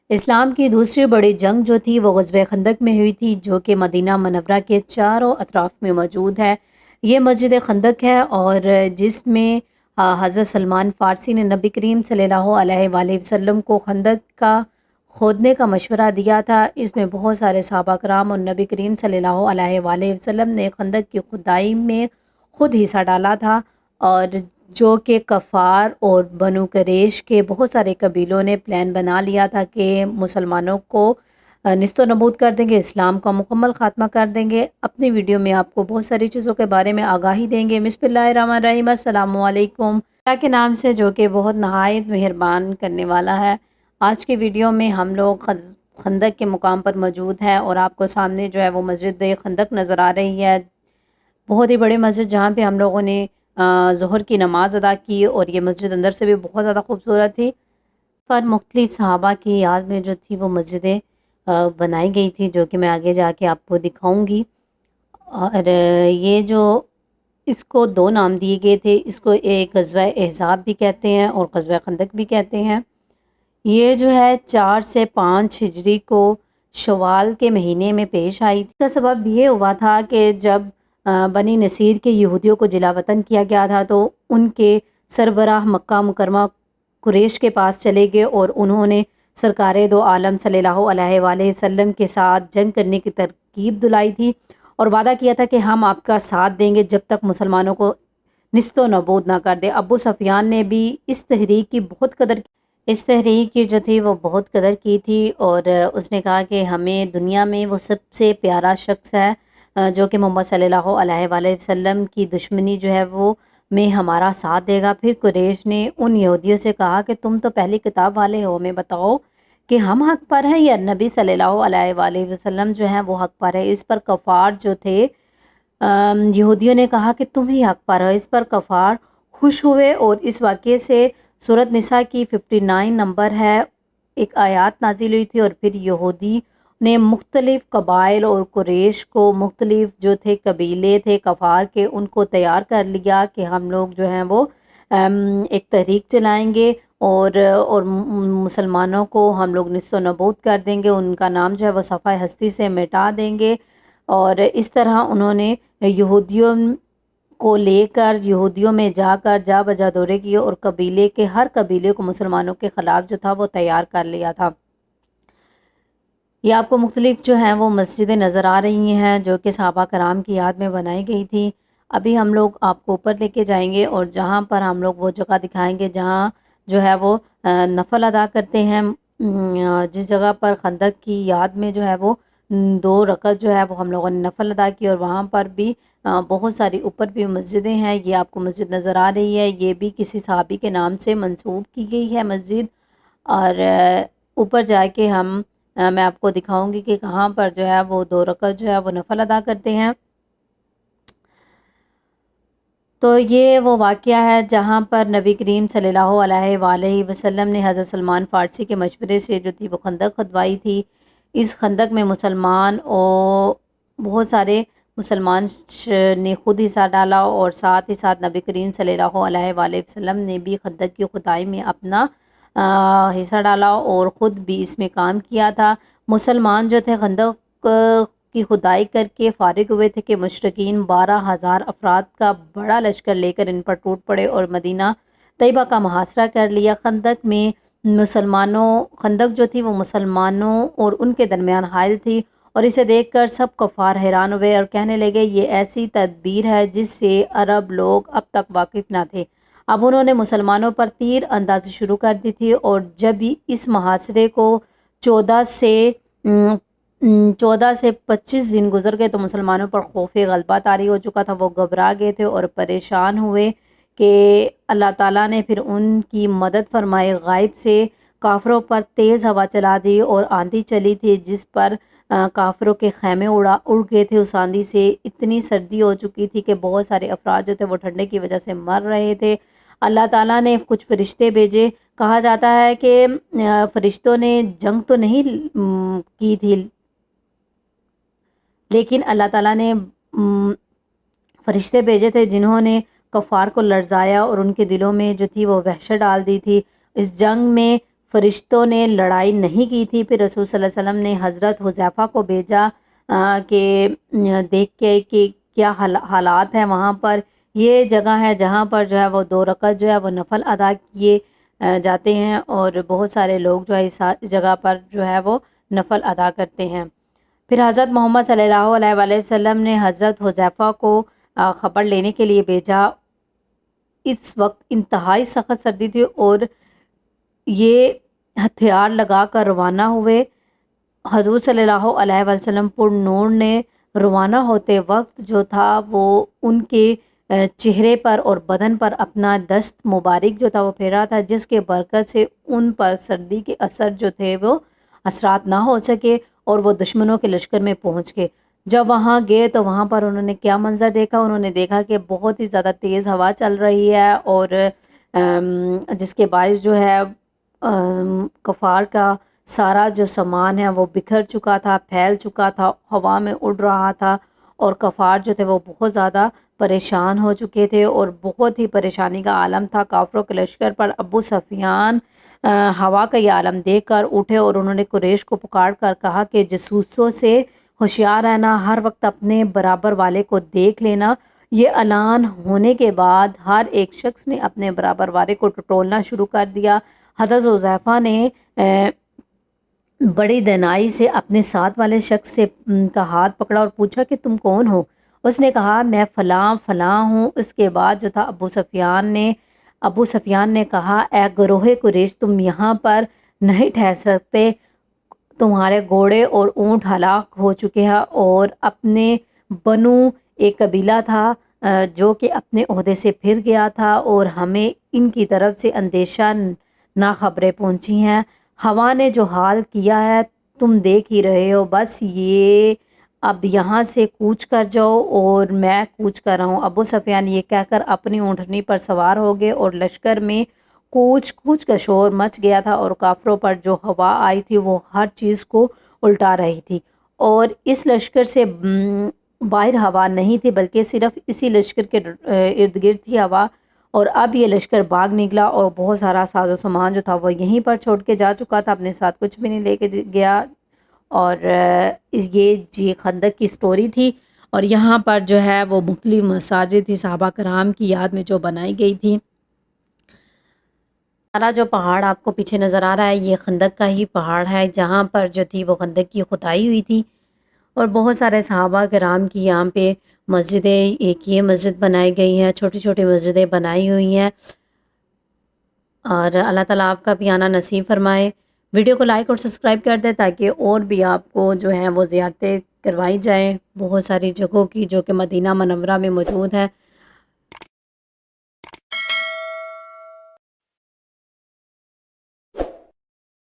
اسلام کی دوسری بڑی جنگ جو تھی وہ غزوہ خندق میں ہوئی تھی، جو کہ مدینہ منورہ کے چاروں اطراف میں موجود ہے۔ یہ مسجد خندق ہے اور جس میں حضرت سلمان فارسی نے نبی کریم صلی اللہ علیہ وآلہ وسلم کو خندق کا کھودنے کا مشورہ دیا تھا۔ اس میں بہت سارے صحابہ کرام اور نبی کریم صلی اللہ علیہ وآلہ وسلم نے خندق کی کھدائی میں خود حصہ ڈالا تھا، اور جو کہ کفار اور بنو قریش کے بہت سارے قبیلوں نے پلان بنا لیا تھا کہ مسلمانوں کو نیست و نابود کر دیں گے، اسلام کا مکمل خاتمہ کر دیں گے۔ اپنی ویڈیو میں آپ کو بہت ساری چیزوں کے بارے میں آگاہی دیں گے۔ بسم اللہ الرحمن الرحیم، السلام علیکم۔ اللہ کے نام سے جو کہ بہت نہایت مہربان کرنے والا ہے۔ آج کی ویڈیو میں ہم لوگ خندق کے مقام پر موجود ہیں اور آپ کو سامنے جو ہے وہ مسجد خندق نظر آ رہی ہے، بہت ہی بڑی مسجد جہاں پہ ہم لوگوں نے ظہر کی نماز ادا کی، اور یہ مسجد اندر سے بھی بہت زیادہ خوبصورت تھی۔ پر مختلف صحابہ کی یاد میں جو تھی وہ مسجدیں بنائی گئی تھی، جو کہ میں آگے جا کے آپ کو دکھاؤں گی۔ اور یہ جو اس کو دو نام دیے گئے تھے، اس کو ایک غزوہ احزاب بھی کہتے ہیں اور غزوہ خندق بھی کہتے ہیں۔ یہ جو ہے 4 سے 5 ہجری کو شوال کے مہینے میں پیش آئی تھی۔ اس کا سبب یہ ہوا تھا کہ جب بنی نصیر کے یہودیوں کو جلا وطن کیا گیا تھا، تو ان کے سربراہ مکہ مکرمہ قریش کے پاس چلے گئے اور انہوں نے سرکار دو عالم صلی اللہ علیہ وآلہ وسلم کے ساتھ جنگ کرنے کی ترکیب دلائی تھی، اور وعدہ کیا تھا کہ ہم آپ کا ساتھ دیں گے جب تک مسلمانوں کو نیست و نابود نہ کر دے۔ ابو سفیان نے بھی اس تحریک کی بہت قدر کی، اس تحریک کی جو تھی وہ بہت قدر کی تھی، اور اس نے کہا کہ ہمیں دنیا میں وہ سب سے پیارا شخص ہے جو کہ محمد صلی اللہ علیہ وآلہ وسلم کی دشمنی جو ہے وہ میں ہمارا ساتھ دے گا۔ پھر قریش نے ان یہودیوں سے کہا کہ تم تو پہلی کتاب والے ہو، ہمیں بتاؤ کہ ہم حق پر ہیں یا نبی صلی اللہ علیہ وآلہ وسلم جو ہیں وہ حق پر ہے۔ اس پر کفار جو تھے یہودیوں نے کہا کہ تم ہی حق پر ہو۔ اس پر کفار خوش ہوئے، اور اس واقعے سے سورۃ نساء کی 59 نمبر ہے ایک آیات نازل ہوئی تھی، اور پھر یہودی نے مختلف قبائل اور قریش کو مختلف جو تھے قبیلے تھے کفار کے، ان کو تیار کر لیا کہ ہم لوگ جو ہیں وہ ایک تحریک چلائیں گے اور مسلمانوں کو ہم لوگ نیست و نابود کر دیں گے، ان کا نام جو ہے وہ صفحہ ہستی سے مٹا دیں گے۔ اور اس طرح انہوں نے یہودیوں کو لے کر یہودیوں میں جا بجا دورے کیے، اور قبیلے کے ہر قبیلے کو مسلمانوں کے خلاف جو تھا وہ تیار کر لیا تھا۔ یہ آپ کو مختلف جو ہیں وہ مسجدیں نظر آ رہی ہیں جو کہ صحابہ کرام کی یاد میں بنائی گئی تھی۔ ابھی ہم لوگ آپ کو اوپر لے کے جائیں گے، اور جہاں پر ہم لوگ وہ جگہ دکھائیں گے جہاں جو ہے وہ نفل ادا کرتے ہیں، جس جگہ پر خندق کی یاد میں جو ہے وہ 2 رکعت جو ہے وہ ہم لوگوں نے نفل ادا کی، اور وہاں پر بھی بہت ساری اوپر بھی مسجدیں ہیں۔ یہ آپ کو مسجد نظر آ رہی ہے، یہ بھی کسی صحابی کے نام سے منسوب کی گئی ہے مسجد۔ اور اوپر جا کے میں آپ کو دکھاؤں گی کہ کہاں پر جو ہے وہ 2 رکعت جو ہے وہ نفل ادا کرتے ہیں۔ تو یہ وہ واقعہ ہے جہاں پر نبی کریم صلی اللہ علیہ وآلہ وسلم نے حضرت سلمان فارسی کے مشورے سے جو تھی وہ خندق کھدوائی تھی۔ اس خندق میں مسلمان اور بہت سارے مسلمان نے خود حصہ ڈالا، اور ساتھ ہی ساتھ نبی کریم صلی اللہ علیہ وآلہ وسلم نے بھی خندق کی کھدائی میں اپنا حصہ ڈالا اور خود بھی اس میں کام کیا تھا۔ مسلمان جو تھے خندق کی کھدائی کر کے فارغ ہوئے تھے کہ مشرکین 12,000 افراد کا بڑا لشکر لے کر ان پر ٹوٹ پڑے اور مدینہ طیبہ کا محاصرہ کر لیا۔ خندق جو تھی وہ مسلمانوں اور ان کے درمیان حائل تھی، اور اسے دیکھ کر سب کفار حیران ہوئے اور کہنے لگے یہ ایسی تدبیر ہے جس سے عرب لوگ اب تک واقف نہ تھے۔ اب انہوں نے مسلمانوں پر تیر اندازی شروع کر دی تھی، اور جب اس محاصرے کو 14 سے 25 دن گزر گئے تو مسلمانوں پر خوف غلبہ طاری ہو چکا تھا۔ وہ گھبرا گئے تھے اور پریشان ہوئے کہ اللہ تعالیٰ نے پھر ان کی مدد فرمائے، غائب سے کافروں پر تیز ہوا چلا دی اور آندھی چلی تھی جس پر کافروں کے خیمے اڑ گئے تھے۔ اس آندھی سے اتنی سردی ہو چکی تھی کہ بہت سارے افراد جو تھے وہ ٹھنڈے کی وجہ سے مر رہے تھے۔ اللہ تعالیٰ نے کچھ فرشتے بھیجے، کہا جاتا ہے کہ فرشتوں نے جنگ تو نہیں کی تھی، لیکن اللہ تعالیٰ نے فرشتے بھیجے تھے جنہوں نے کفار کو لرزایا اور ان کے دلوں میں جو تھی وہ وحشت ڈال دی تھی۔ اس جنگ میں فرشتوں نے لڑائی نہیں کی تھی۔ پھر رسول صلی اللہ علیہ وسلم نے حضرت حذیفہ کو بھیجا کہ دیکھ کے کہ کیا حالات ہیں وہاں پر۔ یہ جگہ ہے جہاں پر جو ہے وہ 2 رکعت جو ہے وہ نفل ادا کیے جاتے ہیں، اور بہت سارے لوگ جو ہے اس جگہ پر جو ہے وہ نفل ادا کرتے ہیں۔ پھر حضرت محمد صلی اللہ علیہ وآلہ وسلم نے حضرت حذیفہ کو خبر لینے کے لیے بھیجا۔ اس وقت انتہائی سخت سردی تھی اور یہ ہتھیار لگا کر روانہ ہوئے۔ حضور صلی اللہ علیہ وسلم پر نور نے روانہ ہوتے وقت جو تھا وہ ان کے چہرے پر اور بدن پر اپنا دست مبارک جو تھا وہ پھیرا تھا، جس کے برکت سے ان پر سردی کے اثر جو تھے وہ اثرات نہ ہو سکے اور وہ دشمنوں کے لشکر میں پہنچ گئے۔ جب وہاں گئے تو وہاں پر انہوں نے کیا منظر دیکھا؟ انہوں نے دیکھا کہ بہت ہی زیادہ تیز ہوا چل رہی ہے، اور جس کے باعث جو ہے کفار کا سارا جو سامان ہے وہ بکھر چکا تھا، پھیل چکا تھا، ہوا میں اڑ رہا تھا، اور کفار جو تھے وہ بہت زیادہ پریشان ہو چکے تھے اور بہت ہی پریشانی کا عالم تھا کافروں کے لشکر پر۔ ابو سفیان ہوا کا یہ عالم دیکھ کر اٹھے اور انہوں نے قریش کو پکار کر کہا کہ جاسوسوں سے ہوشیار رہنا، ہر وقت اپنے برابر والے کو دیکھ لینا۔ یہ اعلان ہونے کے بعد ہر ایک شخص نے اپنے برابر والے کو ٹٹولنا شروع کر دیا۔ حضرت حذیفہ نے بڑی دنائی سے اپنے ساتھ والے شخص سے کا ہاتھ پکڑا اور پوچھا کہ تم کون ہو؟ اس نے کہا میں فلاں فلاں ہوں۔ اس کے بعد جو تھا ابو سفیان نے کہا اے گروہ قریش، تم یہاں پر نہیں ٹھہر سکتے، تمہارے گھوڑے اور اونٹ ہلاک ہو چکے ہیں، اور اپنے بنو ایک قبیلہ تھا جو کہ اپنے عہدے سے پھر گیا تھا، اور ہمیں ان کی طرف سے اندیشہ نہ خبریں پہنچی ہیں۔ ہوا نے جو حال کیا ہے تم دیکھ ہی رہے ہو، بس یہ اب یہاں سے کوچ کر جاؤ اور میں کوچ کر رہا ہوں۔ ابو سفیان یہ کہہ کر اپنی اونٹنی پر سوار ہو گئے اور لشکر میں کوچ کوچ کا شور مچ گیا تھا، اور کافروں پر جو ہوا آئی تھی وہ ہر چیز کو الٹا رہی تھی، اور اس لشکر سے باہر ہوا نہیں تھی بلکہ صرف اسی لشکر کے ارد گرد تھی ہوا۔ اور اب یہ لشکر بھاگ نکلا اور بہت سارا ساز و سامان جو تھا وہ یہیں پر چھوڑ کے جا چکا تھا، اپنے ساتھ کچھ بھی نہیں لے کے گیا۔ اور یہ خندق کی سٹوری تھی، اور یہاں پر جو ہے وہ مختلف مساجد تھی صحابہ کرام کی یاد میں جو بنائی گئی تھی۔ سارا جو پہاڑ آپ کو پیچھے نظر آ رہا ہے یہ خندق کا ہی پہاڑ ہے، جہاں پر جو تھی وہ خندق کی کھدائی ہوئی تھی، اور بہت سارے صحابہ کرام کی یہاں پہ مسجدیں، ایک یہ مسجد بنائی گئی ہے، چھوٹی چھوٹی مسجدیں بنائی ہوئی ہیں، اور اللہ تعالیٰ آپ کا بھی آنا نصیب فرمائے۔ ویڈیو کو لائک اور سبسکرائب کر دیں تاکہ اور بھی آپ کو جو ہیں وہ زیارتیں کروائی جائیں بہت ساری جگہوں کی جو کہ مدینہ منورہ میں موجود ہیں۔